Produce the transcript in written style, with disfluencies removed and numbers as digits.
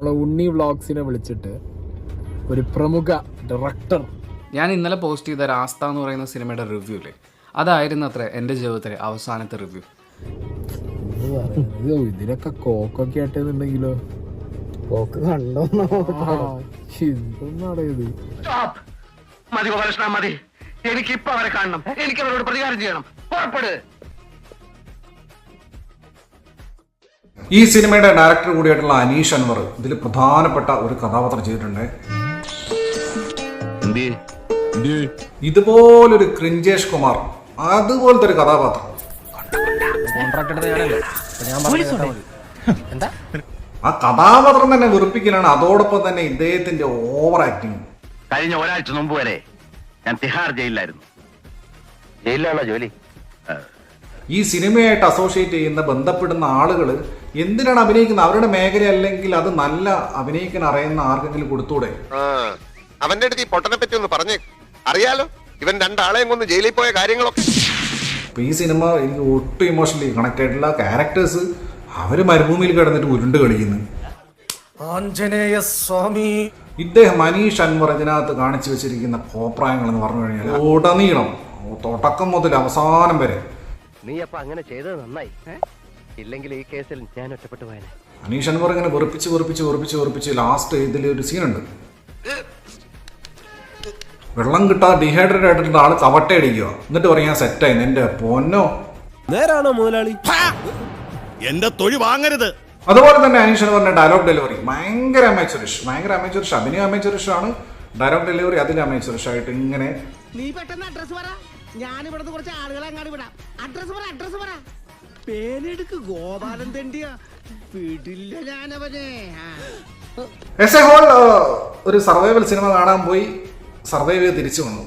നമ്മളെ ഉണ്ണി വ്ളോഗ്സിനെ വിളിച്ചിട്ട് ഒരു പ്രമുഖ ഡയറക്ടർ ഞാൻ ഇന്നലെ പോസ്റ്റ് ചെയ്ത രാസ്ത എന്ന് പറയുന്ന സിനിമയുടെ റിവ്യൂ ഇല്ലേ, അതായിരുന്നു അത്ര എൻ്റെ ജീവിതത്തിലെ അവസാനത്തെ റിവ്യൂ. ഇതിനൊക്കെ കോക്കൊക്കെ ആട്ടെന്നുണ്ടെങ്കിലോ പോക്ക് കണ്ടോ എന്താണ് ഇത്? മതി ഗോപാലകൃഷ്ണ മതി, എനിക്ക് ഇപ്പൊ അവരെ കാണണം, എനിക്ക് അവരോട് പ്രതികാരം ചെയ്യണം. പുറപ്പെട്. ഈ സിനിമയുടെ ഡയറക്ടർ കൂടിയായിട്ടുള്ള അനീഷ് അൻവർ ഇതിൽ പ്രധാനപ്പെട്ട ഒരു കഥാപാത്രം ചെയ്തിട്ടുണ്ട്. ഇതുപോലൊരു ക്രിഞ്ചേഷ് കുമാർ, അതുപോലത്തെ ഒരു കഥാപാത്രം. ആ കഥാപാത്രം തന്നെ വെറുപ്പിക്കലാണ്. അതോടൊപ്പം തന്നെ ഇദ്ദേഹത്തിന്റെ ഓവർ ആക്ടിങ്. കഴിഞ്ഞ ഒരാഴ്ച മുമ്പ് വരെ ഞാൻ തിഹാർ ജയിലിലായിരുന്നു. ജയിലിലാണോ ജോലി? ഈ സിനിമയായിട്ട് അസോസിയേറ്റ് ചെയ്യുന്ന ബന്ധപ്പെടുന്ന ആളുകൾ എന്തിനാണ് അഭിനയിക്കുന്നത്? അവരുടെ മേഖല അല്ലെങ്കിൽ അത് നല്ല അഭിനയിക്കാൻ അറിയുന്ന ആർക്കെങ്കിലും കൊടുത്തൂടെ? അവന്റെ അടുത്ത് ഈ പൊട്ടനെ പറ്റി ഒന്ന് പറഞ്ഞേ, അറിയാലോ ഇവൻ രണ്ടാളെയും കൊന്ന് ജയിലിൽ പോയ കാര്യങ്ങളൊക്കെ. അപ്പൊ ഈ സിനിമ എനിക്ക് ഒട്ടും ഇമോഷണലി കണക്ട് ആയിട്ടുള്ള ക്യാരക്ടേഴ്സ് അവര് മരുഭൂമിയിൽ കിടന്നിട്ട് ഉരുണ്ട് കളിക്കുന്നു. ഇദ്ദേഹം അനീഷ് അൻവർ ഇതിനകത്ത് കാണിച്ചു വെച്ചിരിക്കുന്ന കോപ്രായങ്ങൾ എന്ന് പറഞ്ഞു കഴിഞ്ഞാൽ ഉടനീളം തുടക്കം മുതൽ അവസാനം വരെ. നീ അപ്പൊ അങ്ങനെ ചെയ്തത് നന്നായി, ഇല്ലെങ്കിൽ ഈ കേസിൽ ഞാൻ ഒറ്റപ്പെട്ടു പോയനെ. അനീഷ് അൻവർ ഇങ്ങനെ വെറുപ്പിച്ച് ലാസ്റ്റ് ഇതിൽ ഒരു സീനുണ്ട്. വെള്ളം കിട്ടാതെ ഡീഹൈഡ്രേറ്റ് ആയിട്ടുള്ള ആള് കവട്ട അടിക്കുക, എന്നിട്ട് പറയാൻ സെറ്റായി. എന്റെ പൊന്നോ, നേരാണോ മുതലാളി? എന്റെ തൊഴി വാങ്ങരുത്. അതുപോലെ തന്നെ അനീഷ് അൻവറിന്റെ ഡയലോഗ് ഡെലിവറി ഭയങ്കര അമേച്ചറിഷ്. അഭിനയം അമേച്ചറിഷ് ആണ്, ഡയലോഗ് ഡെലിവറി അതിൽ അമേച്ചറിഷ് ആയിട്ട് ഇങ്ങനെ. നീ പെട്ടെന്ന് അഡ്രസ് പറ, ഞാൻ ഇവിടുന്ന് കുറച്ച് ആളുകളെ അങ്ങാടി വിടാം. അഡ്രസ് പറ. പേരെടുക്ക് ഗോപാലൻ തെണ്ടിയാ, വിടില്ല ഞാനവനെ. എസ് എ ഹോൾ ഒരു സർവൈവൽ സിനിമ കാണാൻ പോയി, സർവൈവ് ചെയ്ത് തിരിച്ചു വന്നു.